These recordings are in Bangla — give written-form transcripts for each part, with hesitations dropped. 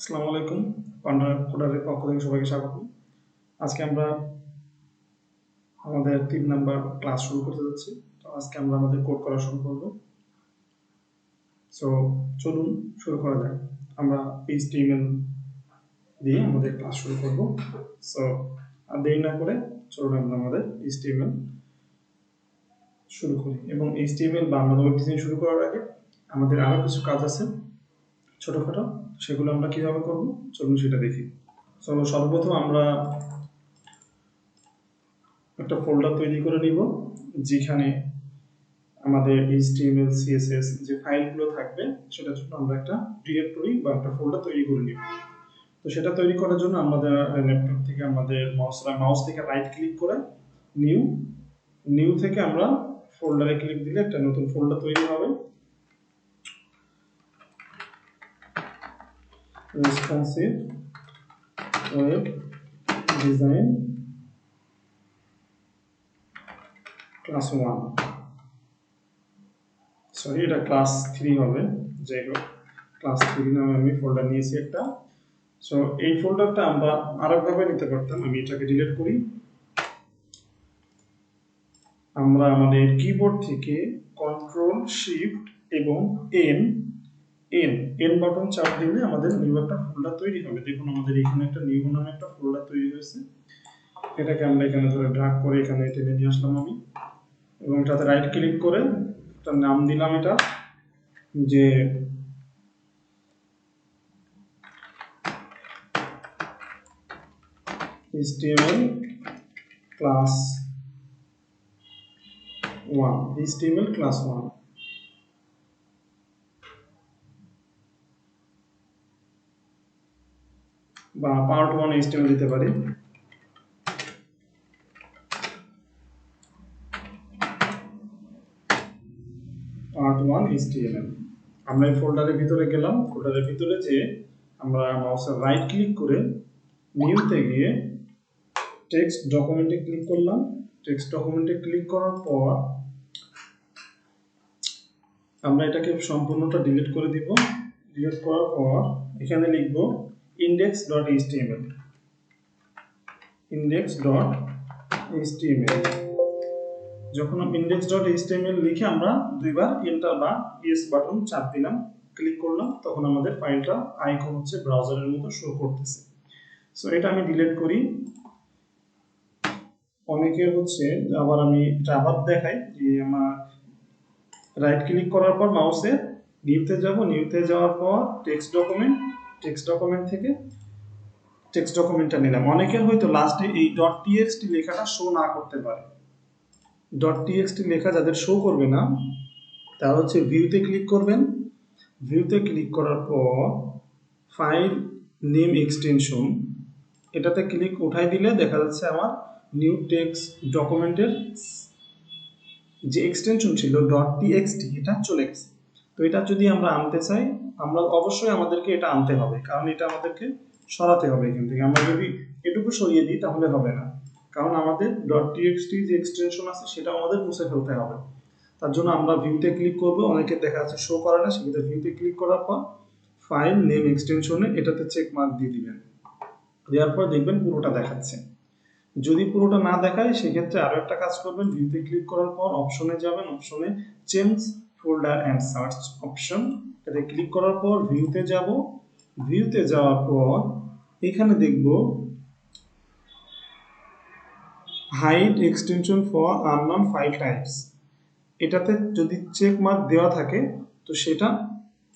আসসালামু আলাইকুম। পান্ডা কোডারের পক্ষ থেকে সবাইকে স্বাগত। আজকে আমরা আমাদের 3 নাম্বার ক্লাস শুরু করতে যাচ্ছি। তো আজকে আমরা আমাদের কোড করা শুরু করব। সো চলুন শুরু করা যাক। আমরা HTML দিয়ে আমাদের ক্লাস শুরু করব। সো আর দেরি না করে চলুন আমরা আমাদের HTML শুরু করি। এবং HTML বা আমাদের ওয়েব ডিজাইন শুরু করার আগে আমাদের আরো কিছু কাজ আছে ছোটখাটো, সেগুলো আমরা কিভাবে করব চলুন সেটা দেখি। সো সর্বপ্রথম আমরা একটা ফোল্ডার তৈরি করে নিব, যেখানে আমাদের HTML CSS যে ফাইলগুলো থাকবে সেটার জন্য আমরা একটা ডিরেক্টরি বা একটা ফোল্ডার তৈরি করে নিব। তো সেটা তৈরি করার জন্য আমাদের ল্যাপটপ থেকে আমাদের মাউস থেকে রাইট ক্লিক করে নিউ নিউ থেকে আমরা ফোল্ডারে ক্লিক দিলে একটা নতুন ফোল্ডার তৈরি হবে। Responsive web design class 1, sorry এটা ক্লাস 3 হবে, যাই হোক ক্লাস 3 নামে আমি ফোল্ডার নিয়েছি একটা। সো এই ফোল্ডারটা আমরা আরেকভাবে নিতে পারতাম। আমি এটাকে ডিলিট করি। আমরা আমাদের কিবোর্ড থেকে কন্ট্রোল শিফট এবং এন এন এন বাটন চাপ দিলে আমাদের নিউ একটা ফোল্ডার তৈরি হবে। দেখুন আমাদের এখানে একটা নিউ নামে একটা ফোল্ডার তৈরি হয়েছে। এটাকে আমরা এখানে ধরে ড্র্যাগ করে এখানে টেনে নিয়ে আসলাম আমি, এবং এটাতে রাইট ক্লিক করে একটা নাম দিলাম এটা যে HTML class 1 HTML class 1 বা পার্ট 1 HTML দিতে পারি। Part 1 HTML। আমরা এই ফোল্ডারের ভিতরে গেলাম। ফোল্ডারের ভিতরে যে আমরা মাউসের রাইট ক্লিক করে নিউতে গিয়ে টেক্সট ডকুমেন্টে ক্লিক করলাম। টেক্সট ডকুমেন্টে ক্লিক করার পর আমরা এটাকে সম্পূর্ণটা ডিলিট করে দিব। ডিলিট করার পর এখানে লিখব index.html index.html। যখন index.html লিখে আমরা দুইবার এন্টার বা ইয়েস বাটন চাপ দিলাম, ক্লিক করলাম, তখন আমাদের ফাইলটা আইকন হচ্ছে ব্রাউজারের মতো শো করতেছে। সো এটা আমি ডিলিট করি। অনেকের হচ্ছে আবার আমি এটা আবার দেখাই যে আমার রাইট ক্লিক করার পর মাউসে নিউতে যাব, নিউতে যাওয়ার পর টেক্সট ডকুমেন্ট থেকে টেক্সট ডকুমেন্টটা নিলাম। অনেকের হয়তো লাস্টে এই .txt লেখাটা শো না করতে পারে। .txt লেখা যাদের শো করবে না তারা হচ্ছে ভিউতে ক্লিক করবেন। ভিউতে ক্লিক করার পর ফাইল নেম এক্সটেনশন এটাতে ক্লিক উঠাই দিলে দেখা যাচ্ছে আমার নিউ টেক্সট ডকুমেন্টের যে এক্সটেনশন ছিল .txt এটা চলে গেছে। তো এটা যদি আমরা আনতে চাই, আমরা অবশ্যই আমাদেরকে এটা আনতে হবে, কারণ এটা আমাদেরকে সরাতে হবে এখান থেকে। আমরা যদি এটুকু সরিয়ে দিই তাহলে হবে না, কারণ আমাদের .txt যে এক্সটেনশন আছে সেটা আমাদের মুছে ফেলতে হবে। তার জন্য আমরা ভিউতে ক্লিক করব। অনেকে দেখা যাচ্ছে শো করে না, সেক্ষেত্রে ভিউতে ক্লিক করার পর ফাইল নেম এক্সটেনশনে এটাতে চেক মার্ক দিয়ে দিবেন। দেওয়ার পর দেখবেন পুরোটা দেখাচ্ছে। যদি পুরোটা না দেখায় সেক্ষেত্রে আরো একটা কাজ করবেন, ভিউতে ক্লিক করার পর অপশনে যাবেন, অপশনে change folder and search option, এটাতে ক্লিক করার পর ভিউতে যাব। ভিউতে যাওয়ার পর এখানে দেখব hide extension for unknown file types, এটাতে যদি চেক মার্ক দেওয়া থাকে তো সেটা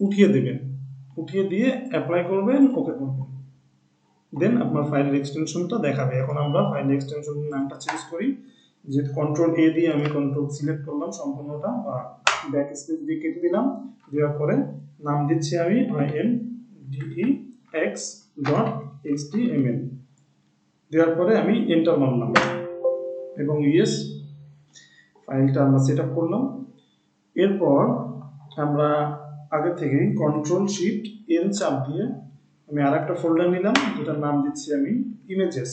উঠিয়ে দেবেন, উঠিয়ে দিয়ে অ্যাপ্লাই করবেন, ওকে করবেন, দেন আপনার ফাইলের এক্সটেনশনটা দেখাবে। এখন আমরা ফাইল এক্সটেনশনের নামটা চেঞ্জ করি। যেহেতু কন্ট্রোল এ দিয়ে আমি কন্ট্রোল সিলেক্ট করলাম সম্পূর্ণটা, বা ব্যাক স্পেস দিয়ে কেটে দিলাম। দেওয়ার পরে নাম দিচ্ছি আমি index.html। দেওয়ার পরে আমি এন্টার মারলাম এবং ইয়েস, ফাইলটা আমরা সেট আপ করলাম। এরপর আমরা আগে থেকে কন্ট্রোল শিফট এন চাপ দিয়ে আমি আরেকটা ফোল্ডার নিলাম, যেটার নাম দিচ্ছি আমি ইমেজেস।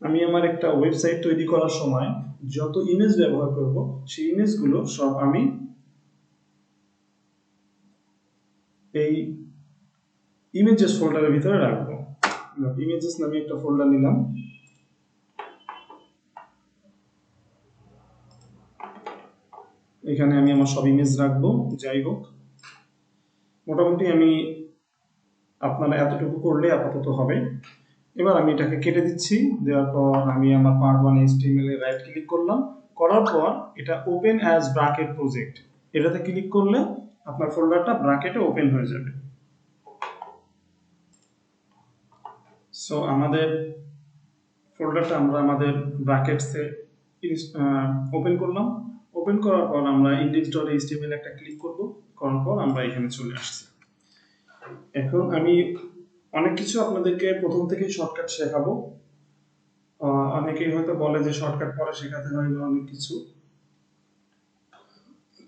আমি আমার একটা ওয়েবসাইট তৈরি করার সময় যত ইমেজ ব্যবহার করব সেই ইমেজগুলো সব আমি এই ইমেজেস ফোল্ডারের ভিতরে রাখবো। ইমেজেস নামে একটা ফোল্ডার নিলাম। এখানে আমি আমার সব ইমেজ রাখবো। যাই হোক, মোটামুটি আমি আপনারা এতটুকু করলে আপাতত হবে। এবার আমি এটাকে কেটে দিচ্ছি। দেওয়ার পর আমি আমার পার্ট 1 HTML এ রাইট ক্লিক করলাম। করার পর এটা ওপেন অ্যাজ ব্র্যাকেট প্রজেক্ট, এটাতে ক্লিক করলে আপনার ফোল্ডারটা ব্র্যাকেটে ওপেন হয়ে যাবে। সো আমাদের ফোল্ডারটা আমরা আমাদের ব্র্যাকেটসে ওপেন করলাম। ওপেন করার পর আমরা index.html একটা ক্লিক করব। করার পর আমরা এখানে চলে আসছি। এখন আমি অনেক কিছু আপনাদেরকে প্রথম থেকেই শর্টকাট শেখাবো। অনেকেই হয়তো বলে যে শর্টকাট পরে শেখাতে হয় বা অনেক কিছু,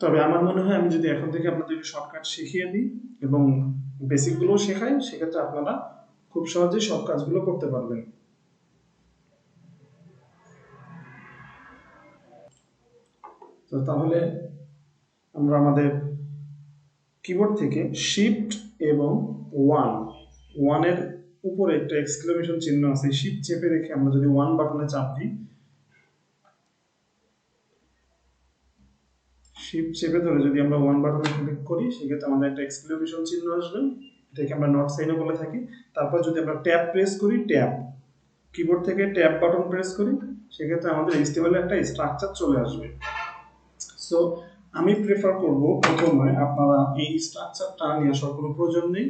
তবে আমার মনে হয় আমি যদি এখন থেকে আপনাদেরকে শর্টকাট শিখিয়ে দিই এবং বেসিকগুলোও শেখাই, সেক্ষেত্রে আপনারা খুব সহজেই সব কাজগুলো করতে পারবেন। তো তাহলে আমরা আমাদের কিবোর্ড থেকে শিফট এবং ওয়ানের উপরে একটা এক্সক্লেমেশন চিহ্ন আছে, শিফট চেপে রেখে আমরা যদি ওয়ান বাটনে চাপ দিই, শিফট চেপে ধরে যদি আমরা ওয়ান বাটনে ক্লিক করি, সেক্ষেত্রে আমাদের একটা এক্সক্লেমেশন চিহ্ন আসবে, এটাকে আমরা নট সাইনও বলে থাকি। তারপর যদি আমরা ট্যাব প্রেস করি, ট্যাব কিবোর্ড থেকে ট্যাব বাটন প্রেস করি, সেক্ষেত্রে আমাদের HTML একটা স্ট্রাকচার চলে আসবে। সো আমি প্রেফার করব প্রথমে আপনারা এই স্ট্রাকচারটা নিয়ে আসার কোনো প্রয়োজন নেই।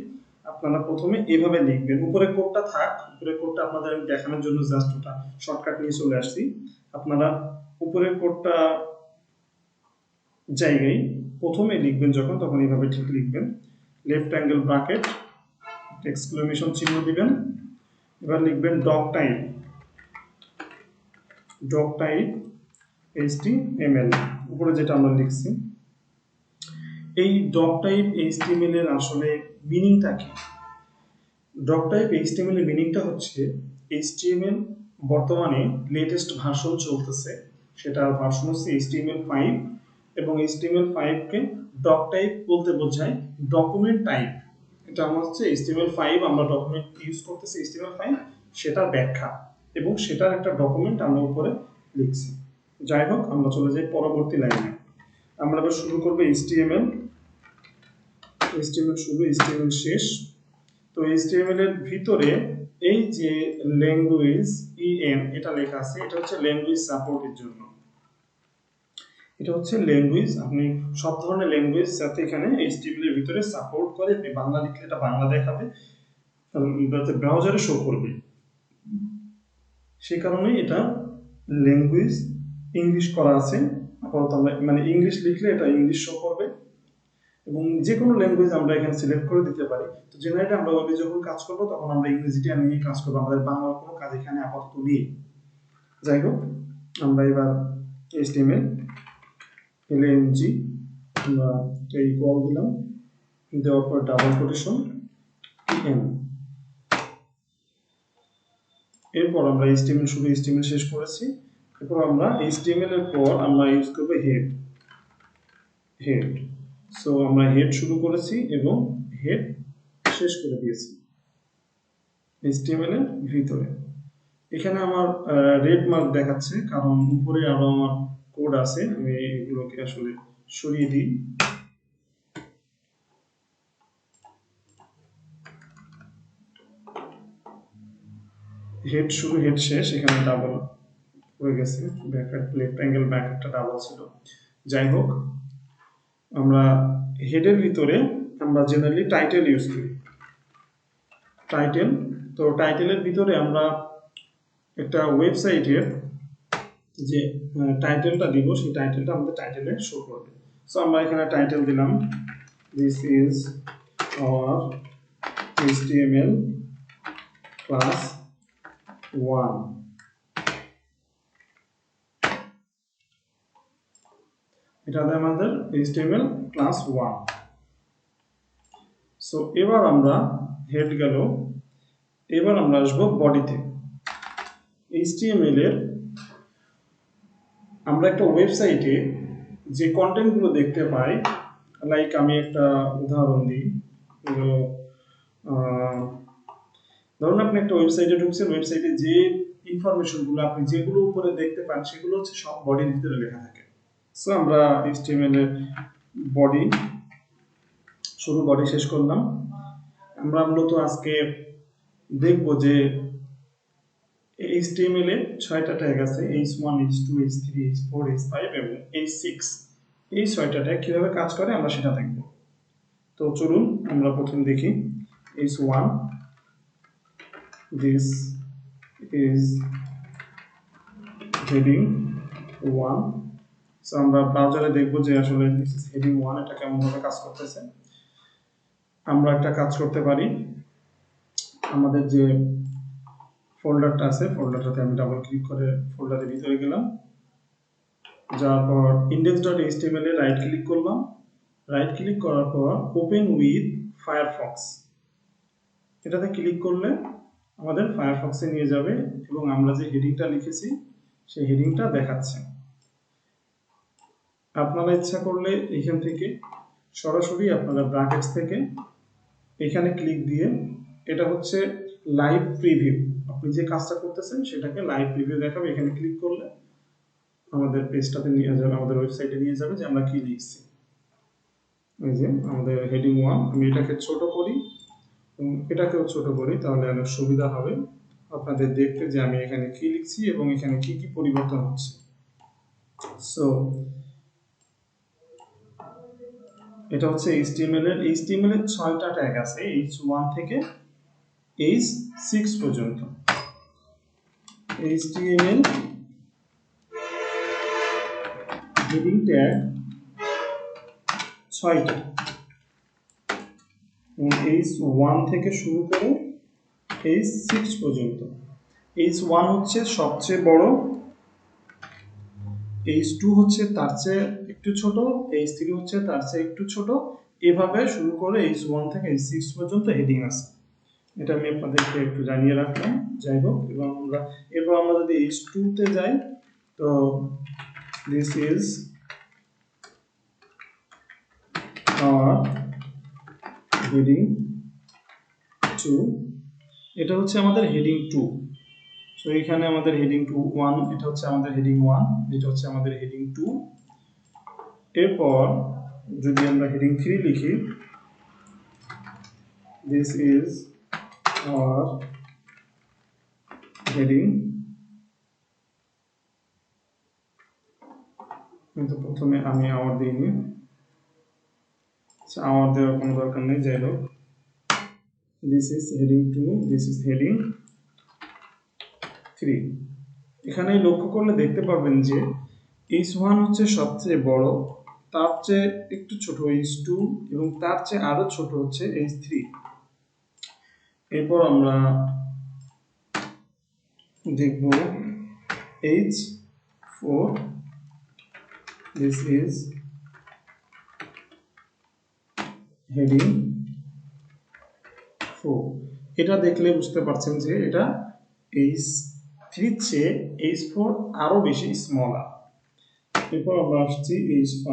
আপনারা প্রথমে এভাবে লিখবেন। উপরে কোডটা থাক, উপরে কোডটা আপনাদের আমি দেখানোর জন্য জাস্ট ওটা শর্টকাট নিয়ে চলে আসছি। আপনারা উপরের কোডটা জায়গায় প্রথমে লিখবেন যখন, তখন এইভাবে ঠিক লিখবেন, লেফট অ্যাঙ্গেল ব্র্যাকেট এক্সক্লেমেশন চিহ্ন দিবেন। এবার লিখবেন ডক টাইপ HTML, উপরে যেটা আমরা লিখছি। এই ডক টাইপ HTML এর আসলে মিনিংটা কি? ডক টাইপ HTML এর মিনিংটা হচ্ছে HTML বর্তমানে লেটেস্ট ভার্সন চলতেছে, সেটার ভার্সন হচ্ছে HTML5, এবং HTML5 কে ডক টাইপ বলতে বোঝায় ডকুমেন্ট টাইপ। এটা আমার হচ্ছে HTML5, আমরা ডকুমেন্ট ইউজ করতেছি HTML5, সেটার ব্যাখ্যা এবং সেটার একটা ডকুমেন্ট আমরা উপরে লিখছি। যাই হোক, আমরা চলে যাই পরবর্তী লাইনে। আমরা এবার শুরু করব HTML শুরু, HTML শেষ। তো HTML এর ভিতরে এই যে ল্যাঙ্গুয়েজ এটা লেখা আছে, এটা হচ্ছে ল্যাঙ্গুয়েজ সাপোর্টের জন্য। এটা হচ্ছে ল্যাঙ্গুয়েজ, আপনি সব ধরনের ল্যাঙ্গুয়েজ যাতে এখানে HTML এর ভিতরে সাপোর্ট করে, আপনি বাংলা লিখলে এটা বাংলা দেখাবে, ব্রাউজারে শো করবে। সেই কারণেই এটা ল্যাঙ্গুয়েজ ইংলিশ করা আছে। আপাতত আমরা মানে ইংলিশ লিখলে এটা ইংলিশ শো করবে, এবং যে কোনো ল্যাঙ্গুয়েজ আমরা এখানে সিলেক্ট করে দিতে পারি। তো জেনারেলি আমরা ওয়েবে যখন কাজ করব তখন আমরা ইংরেজিটা নিয়ে কাজ করব, আমাদের বাংলার কোনো কাজ এখানে আপাতত নেই। যাই হোক, আমরা এবার HTML LNG আমরা এই কল দিলাম, দেওয়ার পর ডাবল কোটেশন EN, এরপর আমরা HTML শুরু HTML শেষ করেছি। এরপর আমরা HTML এর পর আমরা ইউজ করব হেড। সো আমরা হেড শুরু করেছি এবং হেড শেষ করে দিয়েছি HTML এর ভিতরে। এখানে আমার রেড মার্ক দেখাচ্ছে কারণ উপরে আরো আমার কোড আছে, আমি এগুলোকে আসলে সরিয়ে দিই। হেড শুরু হেড শেষ, এখানে ডাবল হয়ে গেছে, ব্র্যাকেট লেফট অ্যাঙ্গেল ব্র্যাকেটটা ডাবল ছিল। যাই হোক, আমরা হেডের ভিতরে আমরা জেনারেলি টাইটেল ইউজ করি। টাইটেল, তো টাইটেলের ভিতরে আমরা একটা ওয়েবসাইটের যে টাইটেলটা দিব, সেই টাইটেলটা আমাদের টাইটেলে শো করবে। সো আমরা এখানে টাইটেল দিলাম, this is our HTML class 1। এটা আমাদের HTML class 1। সো এবার আমরা হেড গেল, এবার আমরা আসবো বডিতে। HTML এর আমরা একটা ওয়েবসাইটে যে কন্টেন্টগুলো দেখতে পাই, লাইক আমি একটা উদাহরণ দিই, ধরুন আপনি একটা ওয়েবসাইটে ঢুকছেন, ওয়েবসাইটে যে ইনফরমেশনগুলো আপনি যেগুলো উপরে দেখতে পান সেগুলো হচ্ছে সব বডির ভিতরে লেখা থাকে। সো আমরা HTML এর বডি শুরু বডি শেষ করলাম। আমরা মূলত আজকে দেখব যে HTML এর 6টা ট্যাগ আছে, h1 h2 h3 h4 h5 এবং h6। এই 6টা ট্যাগ কিভাবে কাজ করে আমরা সেটা দেখব। তো চলুন আমরা প্রথম দেখি h1, this is heading 1। So আমরা ব্রাউজারে দেখব যে আসলে this is heading 1 এটা কেমন ভাবে কাজ করতেছে। আমরা একটা কাজ করতে পারি, আমাদের যে ফোল্ডারটা আছে ফোল্ডারটাতে আমি ডাবল ক্লিক করে ফোল্ডারের ভিতরে গেলাম, যাওয়ার পর index.html এ রাইট ক্লিক করলাম। রাইট ক্লিক করার পর ওপেন উইথ ফায়ারফক্স এটাতে ক্লিক করলে আমাদের ফায়ারফক্সে নিয়ে যাবে এবং আমরা যে হেডিংটা লিখেছি সেই হেডিংটা দেখাচ্ছে। আপনারা ইচ্ছা করলে এখান থেকে সরাসরি আপনারা ব্র্যাকেটস থেকে এখানে ক্লিক দিয়ে, এটা হচ্ছে লাইভ প্রিভিউ, আপনি যে কাজটা করতেছেন সেটাকে লাইভ প্রিভিউ দেখাবে। এখানে ক্লিক করলে আমাদের পেজটাতে নিয়ে যাবে, আমাদের ওয়েবসাইটে নিয়ে যাবে যে আমরা কি লিখছি। এই যে আমাদের হেডিং 1, আমি এটাকে ছোট করি এবং এটাকেও ছোট করি, তাহলে অনেক সুবিধা হবে আপনাদের দেখতে যে আমি এখানে কি লিখছি এবং এখানে কি কি পরিবর্তন হচ্ছে। সো এটা হচ্ছে HTML এর 6টা ট্যাগ আছে, h1 থেকে h6 পর্যন্ত। HTML হেডিং ট্যাগ 6টা, h1 থেকে শুরু করে h6 পর্যন্ত। h1 হচ্ছে সবচেয়ে বড়, h2 হচ্ছে তার চেয়ে একটু ছোট, h3 হচ্ছে তার চেয়ে একটু ছোট, এভাবে শুরু করে h1 থেকে h6 পর্যন্ত হেডিং আছে। এটা আমি আপনাদেরকে একটু জানিয়ে রাখলাম। যাই হোক, এবং এরপর আমরা যদি h2 তে যাই, তো this is our heading 2, এটা হচ্ছে আমাদের হেডিং 2। সো এখানে আমাদের হেডিং 1, এটা হচ্ছে আমাদের হেডিং 1, এটা হচ্ছে আমাদের হেডিং 2। এরপর যদি আমরা হেডিং 3 লিখি, this is our heading, কিন্তু প্রথমে আমি আওয়ার দিইনি, আওয়ার দেওয়ার কোনো দরকার নেই। যাই হোক, this is heading 2, this is heading 3। এখানে লক্ষ্য করলে দেখতে পাবেন যে h1 হচ্ছে সবচেয়ে বড়, তার চেয়ে একটু ছোট h2 এবং তার চেয়ে আরো ছোট হচ্ছে h3। এরপর আমরা দেখব h4, this is heading 4। এটা দেখলে বুঝতে পারছেন যে এটা h3 চেয়ে h4 আরো বেশি স্মলার। এরপর আমরা আসছি h5,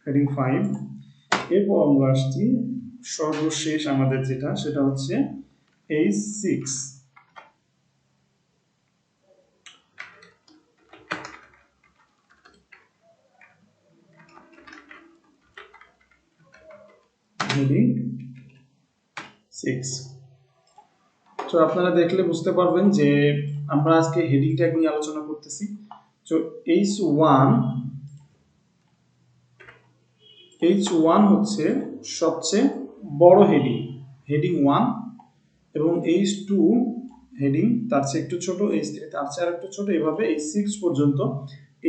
হেডিং 5। এরপর আমরা আসছি সর্বশেষ আমাদের যেটা, সেটা হচ্ছে h6, হেডিং 6। তো আপনারা দেখলে বুঝতে পারবেন যে আমরা আজকে হেডিং ট্যাগ নিয়ে আলোচনা করতেছি। তো h1 হচ্ছে সবচেয়ে বড় হেডিং, হেডিং 1, এবং h2 হেডিং তার চেয়ে একটু ছোট, h3 তার চেয়ে আরেকটু ছোট, এভাবে h6 পর্যন্ত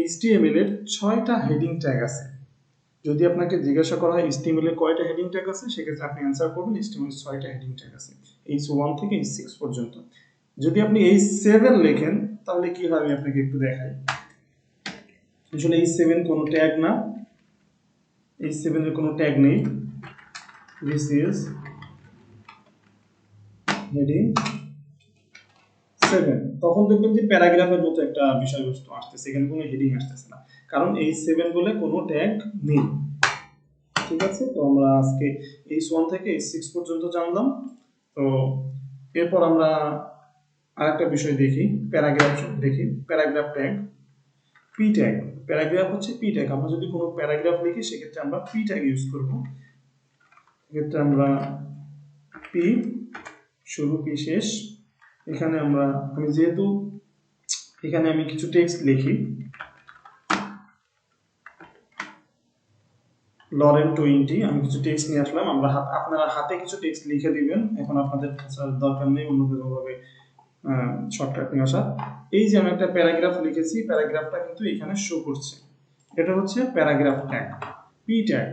HTML এর 6টা হেডিং ট্যাগ আছে। যদি আপনাকে জিজ্ঞাসা করা হয় HTML এর কয়টা হেডিং ট্যাগ আছে, সেক্ষেত্রে আপনি অ্যান্সার করবেন HTML এর 6টা হেডিং ট্যাগ আছে, h1 থেকে h6 পর্যন্ত। যদি আপনি h7 লেখেন তাহলে কি হবে আমি আপনাকে একটু দেখাই। আসলে h7 কোনো ট্যাগ না, h7 এর কোনো ট্যাগ নেই। this is heading 7, তখন দেখবেন যে প্যারাগ্রাফের মতো একটা বিষয়বস্তু আসতেছে, এখানে কোনো হেডিং আসতেছে না, কারণ এই 7 বলে কোনো ট্যাগ নেই। ঠিক আছে, তো আমরা আজকে H1 থেকে H6 পর্যন্ত জানলাম। তো এরপর আমরা আরেকটা বিষয় দেখি, প্যারাগ্রাফ দেখি। Paragraph tag, p tag. Paragraph হচ্ছে পি ট্যাগ। আমরা যদি কোনো প্যারাগ্রাফ লিখি সেক্ষেত্রে আমরা পি ট্যাগ ইউজ করব। এক্ষেত্রে আমরা পি শুরু, পি শেষ। এখানে আমি যেহেতু এখানে আমি কিছু টেক্সট লিখি, লরেন 20, আমি কিছু টেক্সট নিয়ে আসলাম। আপনারা হাতে কিছু টেক্সট লিখে দিবেন, এখন আপনাদের দরকার নেই অন্য কোনোভাবে শর্টকাট নিয়ে আসা। এই যে আমি একটা প্যারাগ্রাফ লিখেছি, প্যারাগ্রাফটা কিন্তু এখানে শো করছে। এটা হচ্ছে paragraph tag, p tag.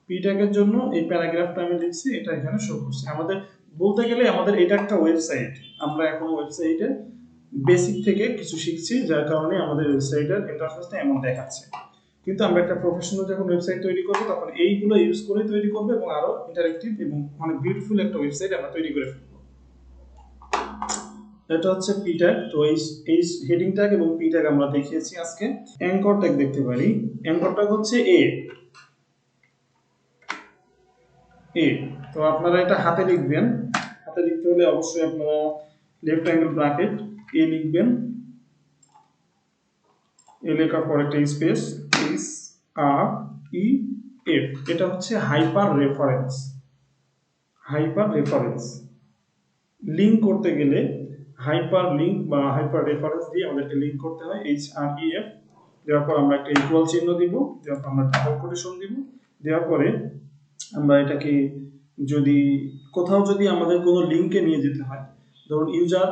P ট্যাগের জন্য এই প্যারাগ্রাফটা আমি লিখছি, এটা এখানে শো করছে। আমাদের বলতে গেলে আমাদের এটা একটা ওয়েবসাইট, আমরা এখন ওয়েবসাইটে বেসিক থেকে কিছু শিখছি, যার কারণে আমাদের ওয়েবসাইটের ইন্টারফেসটা এমন দেখাচ্ছে। কিন্তু আমরা একটা প্রফেশনাল যখন ওয়েবসাইট তৈরি করব তখন এইগুলো ইউজ করে তৈরি করব এবং আরো ইন্টারেক্টিভ এবং অনেক বিউটিফুল একটা ওয়েবসাইট আমরা তৈরি করে ফেলব। এটা হচ্ছে পি ট্যাগ। তো এই হেডিং ট্যাগ এবং পি ট্যাগ আমরা দেখিয়েছি আজকে। অ্যাঙ্কর ট্যাগ দেখতে পারি। অ্যাঙ্কর ট্যাগ হচ্ছে এ। তো আপনারা এটা হাতে লিখবেন। হাতে লিখতে হলে অবশ্যই আপনারা লেফট অ্যাঙ্গেল ব্র্যাকেট এ লিখবেন। এ লেখার পর একটা স্পেস, এস আর ই এফ। এটা হচ্ছে hyper reference. Hyper reference link করতে গেলে হাইপার লিংক বা হাইপার রেফারেন্স দিয়ে আমাদেরকে লিংক করতে হয়। এইচ আর ই এফ দেওয়ার পর আমরা একটা ইকুয়াল চিহ্ন দিব, দেওয়ার পর আমরা ডাবল কোটেশন দিব, দেওয়ার পরে আমরা এটাকে কোথাও যদি আমাদের কোনো লিংকে নিয়ে যেতে হয়, ধরুন ইউজার,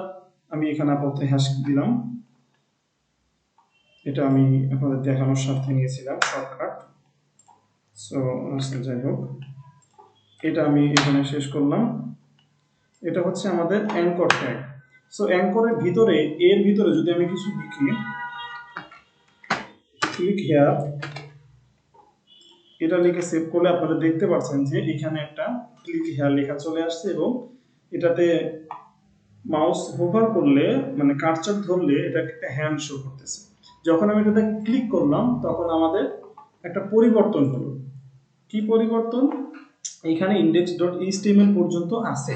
আমি এখানে আপাতত হ্যাশ দিলাম, এটা আমি আপনাদের দেখানোর স্বার্থে নিয়েছিলাম শর্টকাট। সো যাই হোক, এটা আমি এখানে শেষ করলাম। এটা হচ্ছে আমাদের অ্যাঙ্কর ট্যাগ। সো অ্যাঙ্করের ভিতরে, এর ভিতরে যদি আমি কিছু লিখি, ক্লিক হিয়ার, এটা লিখে সেভ করলে আপনারা দেখতে পাচ্ছেন যে এখানে একটা ক্লিক হিয়ার লেখা চলে আসছে এবং এটাতে মাউস হোভার করলে, মানে কার্সর ধরলে এটা একটা হ্যান্ড শো করতেছে। যখন আমি এটাতে ক্লিক করলাম তখন আমাদের একটা পরিবর্তন হলো। কি পরিবর্তন? এখানে index.html পর্যন্ত আছে।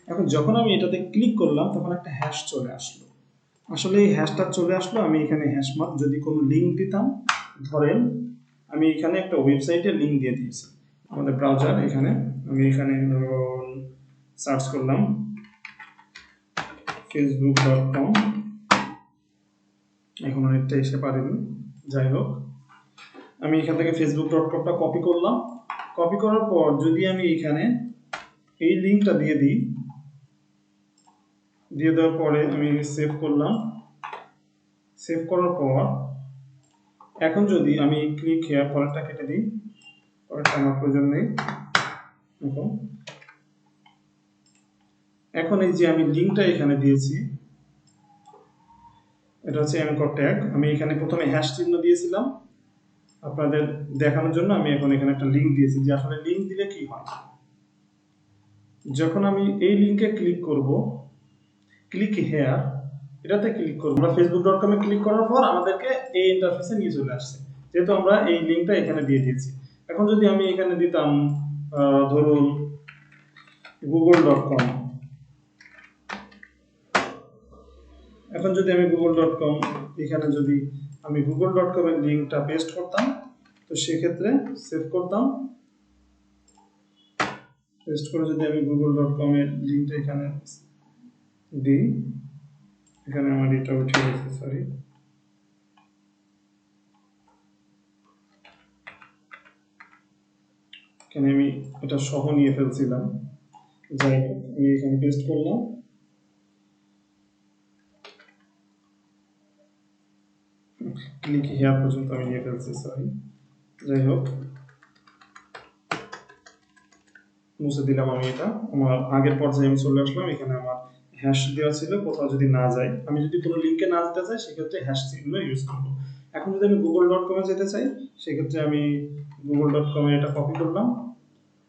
এখন যখন আমি এটাতে ক্লিক করলাম তখন একটা হ্যাশ চলে আসলো। আসলে এই হ্যাশটা চলে আসলো, আমি এখানে হ্যাশ মার্ক যদি কোনো লিংক দিতাম, ধরেন আমি এখানে একটা ওয়েবসাইটের লিংক দিয়ে দিয়েছি, আমাদের ব্রাউজার, এখানে আমি এখানে সার্চ করলাম facebook.com, এখন অনেকটা এসে পারেনি, যাই হোক আমি এখান থেকে facebook.com-টা কপি করলাম। কপি করার পর যদি আমি এখানে এই লিংকটা দিয়ে দিই, দিয়ে দেওয়ার পরে আমি সেভ করলাম। সেভ করার পর এখন যদি আমি ক্লিক হিয়ার, পরেরটা কেটে দিই, পরেরটা আমার প্রয়োজন নেই। এখন এই যে আমি লিংকটা এখানে দিয়েছি, এটা হচ্ছে অ্যাঙ্কর ট্যাগ। আমি এখানে প্রথমে হ্যাশ চিহ্ন দিয়েছিলাম আপনাদের দেখানোর জন্য। আমি এখন এখানে একটা লিংক দিয়েছি, যে আসলে লিংক দিলে কি হয়। যখন আমি এই লিংকে ক্লিক করব, ক্লিক হেয়ার, এটাতে ক্লিক করব, আমরা facebook.com-এ ক্লিক করার পর আমাদেরকে এই ইন্টারফেসে নিয়ে চলে আসছে, যেহেতু আমরা এই লিংকটা এখানে দিয়ে দিয়েছি। এখন যদি আমি এখানে দিতাম ধরুন google.com, এখন যদি আমি google.com, এখানে যদি আমি google.com এর লিংকটা পেস্ট করতাম, তো সেক্ষেত্রে সেভ করতাম, পেস্ট করে যদি আমি google.com এর লিংকটা এখানে দিই, এখানে আমার এটা উঠে গেছে, সরি, এখানে আমি এটা সহ নিয়ে ফেলছিলাম, যাই হোক আমি এখানে পেস্ট করলাম। ক্লিক হিয়ার পর্যন্ত আমি নিয়ে ফেলছি, সরি, যাই হোক মুছে দিলাম আমি এটা। আমার আগের পর্যায়ে আমি চলে আসলাম, এখানে আমার হ্যাশ দেওয়া ছিল, কোথাও যদি না যায়, আমি যদি কোনো লিংকে না যেতে চাই সেক্ষেত্রে হ্যাশ চিহ্ন ইউজ করব। এখন যদি আমি google.com-এ যেতে চাই সেক্ষেত্রে আমি google.com-এ এটা কপি করলাম,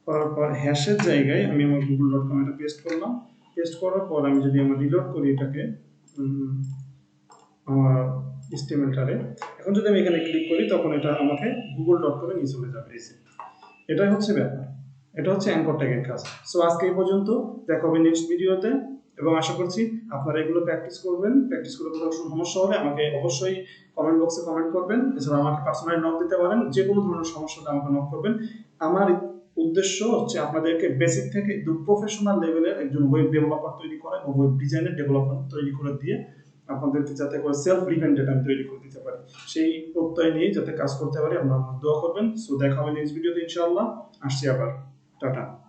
করার পর হ্যাশের জায়গায় আমি আমার google.com এটা পেস্ট করলাম। পেস্ট করার পর আমি যদি আমার রিলোড করি এটাকে, উম, আমার HTML-টারে। এখন যদি আমি এখানে ক্লিক করি তখন এটা আমাকে google.com-এ নিয়ে চলে যাবে। এই যে। এটাই হচ্ছে ব্যাপার। এটা হচ্ছে অ্যাঙ্কর ট্যাগের কাজ। সো আজকে এই পর্যন্ত। দেখা হবে নেক্সট ভিডিওতে এবং আশা করছি আপনারা এগুলো প্র্যাকটিস করবেন। প্র্যাকটিস করে কোনো সমস্যা হলে আমাকে অবশ্যই কমেন্ট বক্সে কমেন্ট করবেন। এছাড়া আমাকে পার্সোনালি নক দিতে পারেন। যে কোনো ধরনের সমস্যা হলে আমাকে নক করবেন। আমার উদ্দেশ্য হচ্ছে আপনাদেরকে বেসিক থেকে একদম প্রফেশনাল লেভেলের একজন ওয়েব ডেভেলপার তৈরি করা এবং ওয়েব ডিজাইনের ডেভেলপার তৈরি করে দিয়ে আপনাদেরকে যাতে করে সেলফ ডিপেন্ডেন্ট আমি তৈরি করে দিতে পারি, সেই প্রত্যয় নিয়ে যাতে কাজ করতে পারি আপনারা দোয়া করবেন। সো দেখা হবে নেক্সট ভিডিওতে ইনশাআল্লাহ। আসছি আবার। টাটা।